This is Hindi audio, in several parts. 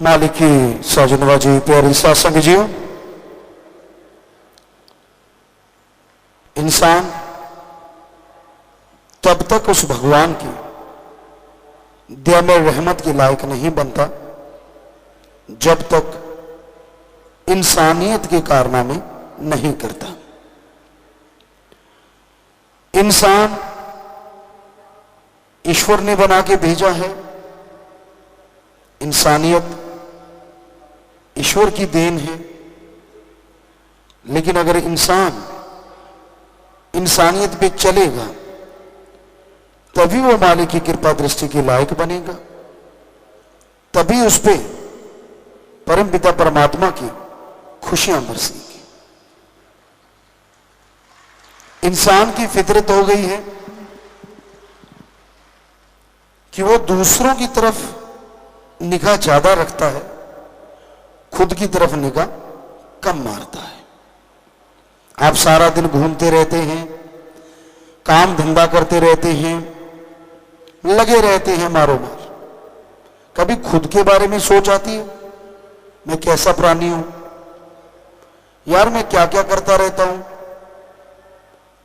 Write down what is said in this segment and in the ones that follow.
मालिक की साजनवाजी प्यारी सत्संग जियो। इंसान तब तक उस भगवान की दया में रहमत के लायक नहीं बनता जब तक इंसानियत के कारनामे नहीं करता। इंसान ईश्वर ने बना के भेजा है। इंसानियत ईश्वर की देन है। लेकिन अगर इंसान इंसानियत पे चलेगा तभी वो मालिक की कृपा दृष्टि के लायक बनेगा, तभी उस पे परम पिता परमात्मा की खुशियां बरसेंगी। इंसान की फितरत हो गई है कि वो दूसरों की तरफ निगाह ज्यादा रखता है, खुद की तरफ निगाह कम मारता है। आप सारा दिन घूमते रहते हैं, काम धंधा करते रहते हैं, लगे रहते हैं मारो मार। कभी खुद के बारे में सोच आती है, मैं कैसा प्राणी हूं यार, मैं क्या क्या करता रहता हूं,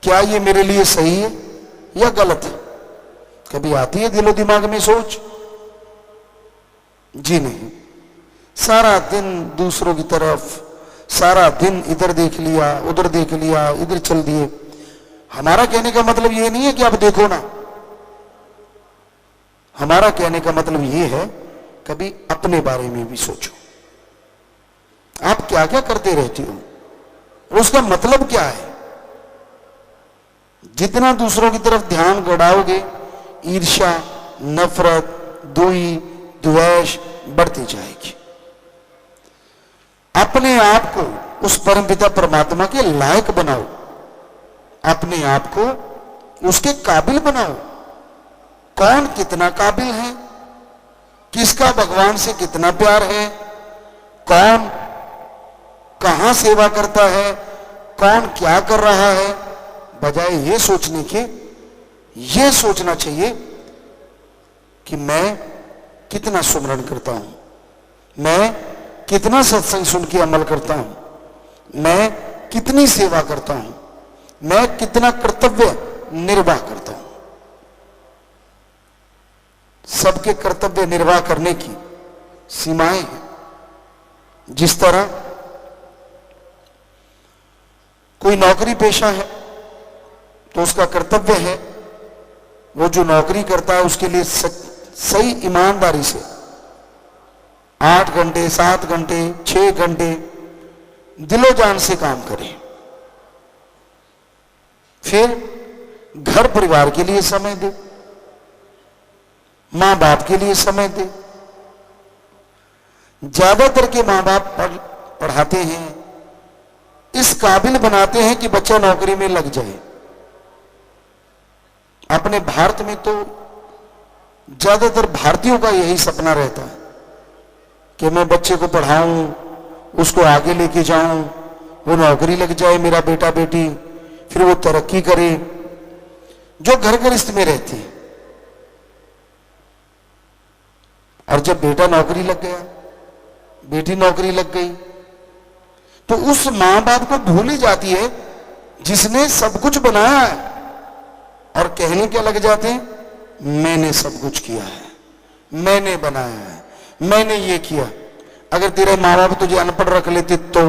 क्या ये मेरे लिए सही है या गलत है? कभी आती है दिलो दिमाग में सोच? जी नहीं। सारा दिन दूसरों की तरफ, सारा दिन इधर देख लिया, उधर देख लिया, इधर चल दिए। हमारा कहने का मतलब यह नहीं है कि आप देखो ना, हमारा कहने का मतलब यह है कभी अपने बारे में भी सोचो। आप क्या क्या करते रहती हो, उसका मतलब क्या है? जितना दूसरों की तरफ ध्यान गड़ाओगे, ईर्ष्या, नफरत, दोई, द्वेष बढ़ती जाएगी। अपने आप को उस परमपिता परमात्मा के लायक बनाओ, अपने आप को उसके काबिल बनाओ। कौन कितना काबिल है, किसका भगवान से कितना प्यार है, कौन कहां सेवा करता है, कौन क्या कर रहा है, बजाय ये सोचने के ये सोचना चाहिए कि मैं कितना सुमरण करता हूं, मैं कितना सत्संग सुन के अमल करता हूं, मैं कितनी सेवा करता हूं, मैं कितना कर्तव्य निर्वाह करता हूं। सबके कर्तव्य निर्वाह करने की सीमाएं हैं। जिस तरह कोई नौकरी पेशा है तो उसका कर्तव्य है वो जो नौकरी करता है उसके लिए सही ईमानदारी से 8 घंटे, 7 घंटे, 6 घंटे दिलो जान से काम करे। फिर घर परिवार के लिए समय दे, मां बाप के लिए समय दे। ज्यादातर के मां बाप पढ़ाते हैं, इस काबिल बनाते हैं कि बच्चा नौकरी में लग जाए। अपने भारत में तो ज्यादातर भारतीयों का यही सपना रहता है कि मैं बच्चे को पढ़ाऊं, उसको आगे लेके जाऊं, वो नौकरी लग जाए मेरा बेटा बेटी, फिर वो तरक्की करे। जो घर गृहस्थ में रहती है, और जब बेटा नौकरी लग गया, बेटी नौकरी लग गई, तो उस मां बाप को भूल ही जाती है जिसने सब कुछ बनाया है, और कहने क्या लग जाते हैं, मैंने सब कुछ किया है, मैंने बनाया है, मैंने ये किया। अगर तेरे माँ बाप तुझे अनपढ़ रख लेते तो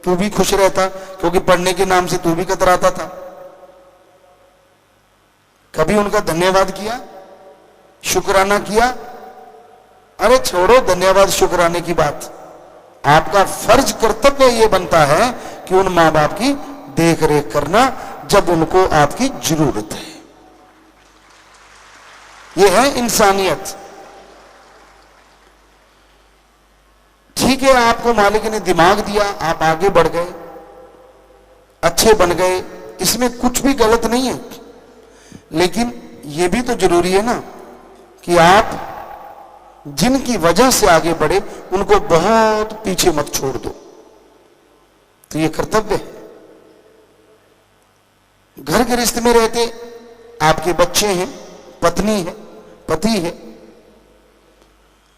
तू भी खुश रहता, क्योंकि पढ़ने के नाम से तू भी कतराता था। कभी उनका धन्यवाद किया, शुक्राना किया? अरे छोड़ो धन्यवाद शुक्राने की बात। आपका फर्ज कर्तव्य यह बनता है कि उन मां बाप की देख रेख करना जब उनको आपकी जरूरत है। यह है इंसानियत। ठीक है, आपको मालिक ने दिमाग दिया, आप आगे बढ़ गए, अच्छे बन गए, इसमें कुछ भी गलत नहीं है। लेकिन यह भी तो जरूरी है ना कि आप जिनकी वजह से आगे बढ़े उनको बहुत पीछे मत छोड़ दो। तो यह कर्तव्य है। घर गृहस्थ में रहते आपके बच्चे हैं, पत्नी है, पति है,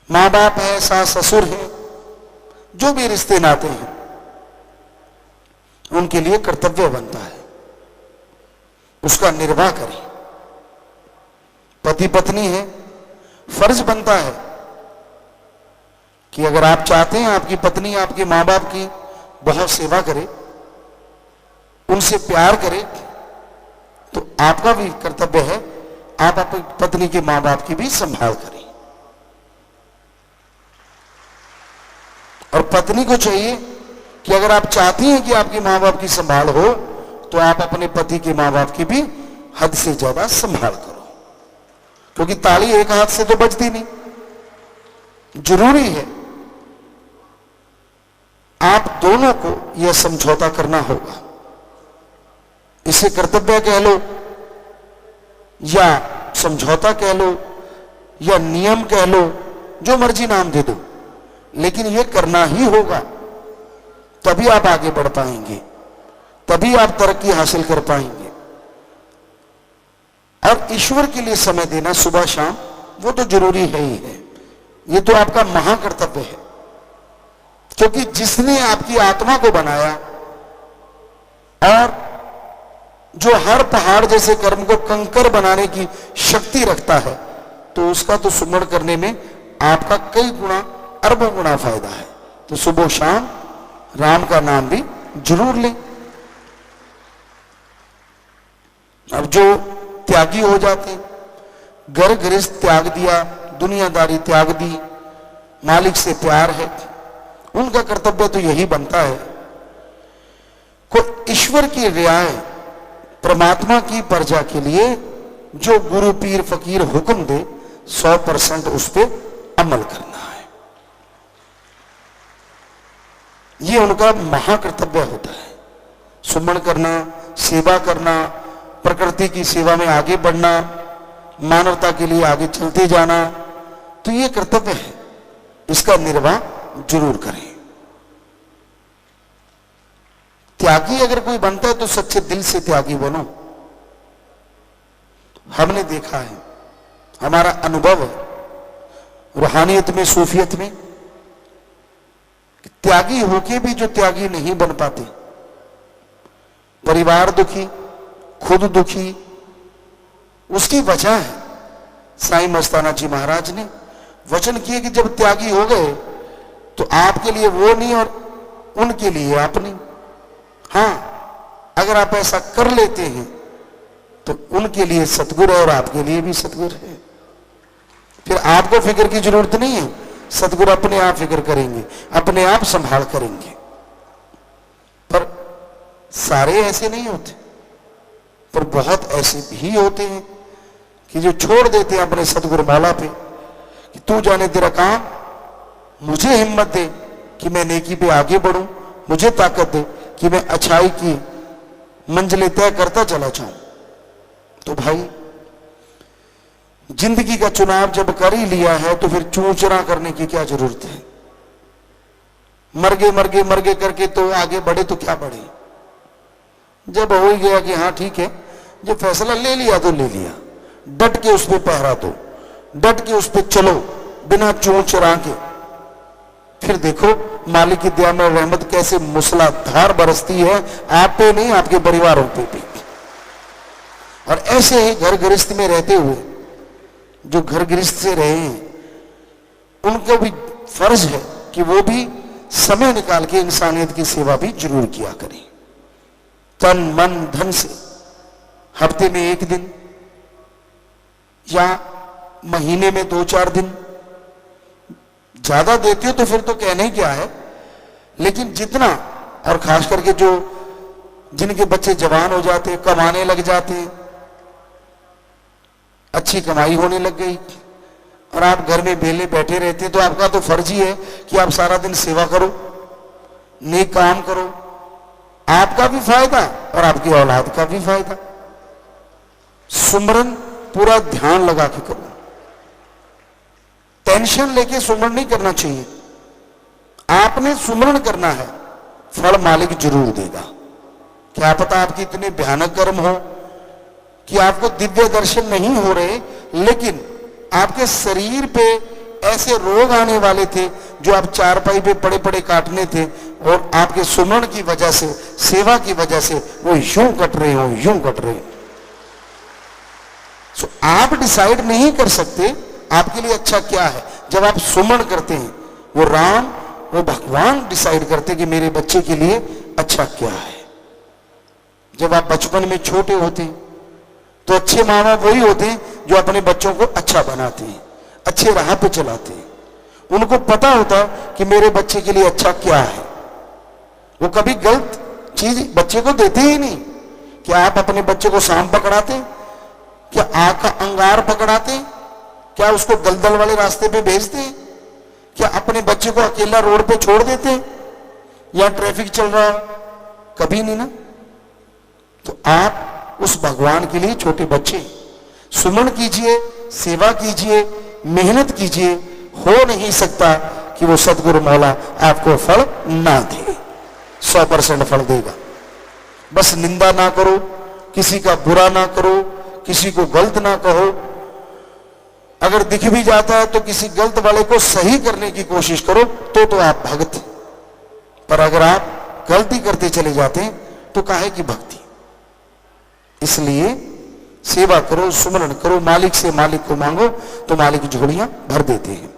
माँ बाप है, सास ससुर है, जो भी रिश्ते नाते हैं, उनके लिए कर्तव्य बनता है उसका निर्वाह करें। पति पत्नी है, फर्ज बनता है कि अगर आप चाहते हैं आपकी पत्नी आपके माँ बाप की बहुत सेवा करे, उनसे प्यार करे, तो आपका भी कर्तव्य है आप अपनी पत्नी के माँ बाप की भी संभाल करें। और पत्नी को चाहिए कि अगर आप चाहती हैं कि आपके माँ बाप की संभाल हो, तो आप अपने पति के माँ बाप की भी हद से ज्यादा संभाल करो, क्योंकि ताली एक हाथ से तो बजती नहीं। जरूरी है आप दोनों को यह समझौता करना होगा। इसे कर्तव्य कह लो या समझौता कह लो या नियम कह लो, जो मर्जी नाम दे दो, लेकिन यह करना ही होगा। तभी आप आगे बढ़ पाएंगे, तभी आप तरक्की हासिल कर पाएंगे। और ईश्वर के लिए समय देना सुबह शाम, वो तो जरूरी है ही है। ये तो आपका महाकर्तव्य है, क्योंकि जिसने आपकी आत्मा को बनाया और जो हर पहाड़ जैसे कर्म को कंकर बनाने की शक्ति रखता है, तो उसका तो सुमरण करने में आपका कई गुना अरबों गुना फायदा है। तो सुबह शाम राम का नाम भी जरूर लें। अब जो त्यागी हो जाते, घर गृहस्थ त्याग दिया, दुनियादारी त्याग दी, मालिक से प्यार है, उनका कर्तव्य तो यही बनता है को ईश्वर की रियाय, परमात्मा की प्रजा के लिए जो गुरु पीर फकीर हुक्म दे 100% उस पर अमल करना है। ये उनका महाकर्तव्य होता है। सुमरण करना, सेवा करना, प्रकृति की सेवा में आगे बढ़ना, मानवता के लिए आगे चलते जाना, तो ये कर्तव्य है। इसका निर्वाह जरूर करें। त्यागी अगर कोई बनता है तो सच्चे दिल से त्यागी बनो। हमने देखा है, हमारा अनुभव है रूहानियत में, सूफियत में, त्यागी होके भी जो त्यागी नहीं बन पाते, परिवार दुखी, खुद दुखी, उसकी वजह है साईं मस्ताना जी महाराज ने वचन किए कि जब त्यागी हो गए तो आपके लिए वो नहीं और उनके लिए आप नहीं। हाँ, अगर आप ऐसा कर लेते हैं तो उनके लिए सतगुर है और आपके लिए भी सतगुर है। फिर आपको फिक्र की जरूरत नहीं है, सतगुरु अपने आप फिक्र करेंगे, अपने आप संभाल करेंगे। पर सारे ऐसे नहीं होते, पर बहुत ऐसे भी होते हैं कि जो छोड़ देते हैं अपने सतगुरु मौला पे कि तू जाने तेरा काम, मुझे हिम्मत दे कि मैं नेकी पे आगे बढ़ूं, मुझे ताकत दे कि मैं अच्छाई की मंजिलें तय करता चला जाऊं। तो भाई जिंदगी का चुनाव जब कर ही लिया है तो फिर चूचरा करने की क्या जरूरत है। मरगे करके तो आगे बढ़े तो क्या बढ़े। जब हो ही गया कि हाँ ठीक है, जब फैसला ले लिया तो ले लिया, डट के उस पर पहरा दो, डट के उस पर चलो बिना चूचरा के। फिर देखो मालिक की दया में रहमत कैसे मूसलाधार बरसती है, आप पे नहीं आपके परिवारों पे भी। और ऐसे ही घर गृहस्थ में रहते हुए जो घर गृहस्थ से रहे हैं उनको भी फर्ज है कि वो भी समय निकाल के इंसानियत की सेवा भी जरूर किया करें, तन मन धन से। हफ्ते में 1 दिन या महीने में 2-4 दिन, ज्यादा देते हो तो फिर तो कहने क्या है, लेकिन जितना, और खास करके जो जिनके बच्चे जवान हो जाते, कमाने लग जाते, अच्छी कमाई होने लग गई और आप घर में बेले बैठे रहते, तो आपका तो फर्ज ही है कि आप सारा दिन सेवा करो, नेक काम करो, आपका भी फायदा और आपकी औलाद का भी फायदा। सुमरन पूरा ध्यान लगा के करो, टेंशन लेके सुमरण नहीं करना चाहिए। आपने सुमरण करना है, फल मालिक जरूर देगा। क्या पता आपके इतने भयानक कर्म हो कि आपको दिव्य दर्शन नहीं हो रहे, लेकिन आपके शरीर पे ऐसे रोग आने वाले थे जो आप चारपाई पे पड़े पड़े काटने थे, और आपके सुमरण की वजह से, सेवा की वजह से वो यूं कट रहे हो, यूं कट रहे। सो आप डिसाइड नहीं कर सकते आपके लिए अच्छा क्या है। जब आप सुमरण करते हैं, वो राम, वो भगवान डिसाइड करते कि मेरे बच्चे के लिए अच्छा क्या है। जब आप बचपन में छोटे होते हैं तो अच्छे माँ बाप वही होते हैं जो अपने बच्चों को अच्छा बनाते हैं, अच्छे राह पे चलाते हैं। उनको पता होता है कि मेरे बच्चे के लिए अच्छा क्या है। वो कभी गलत चीज बच्चे को देते ही नहीं। क्या आप अपने बच्चे को सांप पकड़ाते? क्या आग का अंगार पकड़ाते? क्या उसको दलदल वाले रास्ते पे भेजते? क्या अपने बच्चे को अकेला रोड पे छोड़ देते या ट्रैफिक चल रहा? कभी नहीं ना। तो आप उस भगवान के लिए छोटे बच्चे, सुमरण कीजिए, सेवा कीजिए, मेहनत कीजिए। हो नहीं सकता कि वो सदगुरु मौला आपको फल ना दे। 100% फल देगा। बस निंदा ना करो, किसी का बुरा ना करो, किसी को गलत ना कहो। अगर दिख भी जाता है तो किसी गलत वाले को सही करने की कोशिश करो, तो आप भक्त। पर अगर आप गलती करते चले जाते हैं तो काहे की भक्ति। इसलिए सेवा करो, सुमरण करो, मालिक से मालिक को मांगो तो मालिक झोलियां भर देते हैं।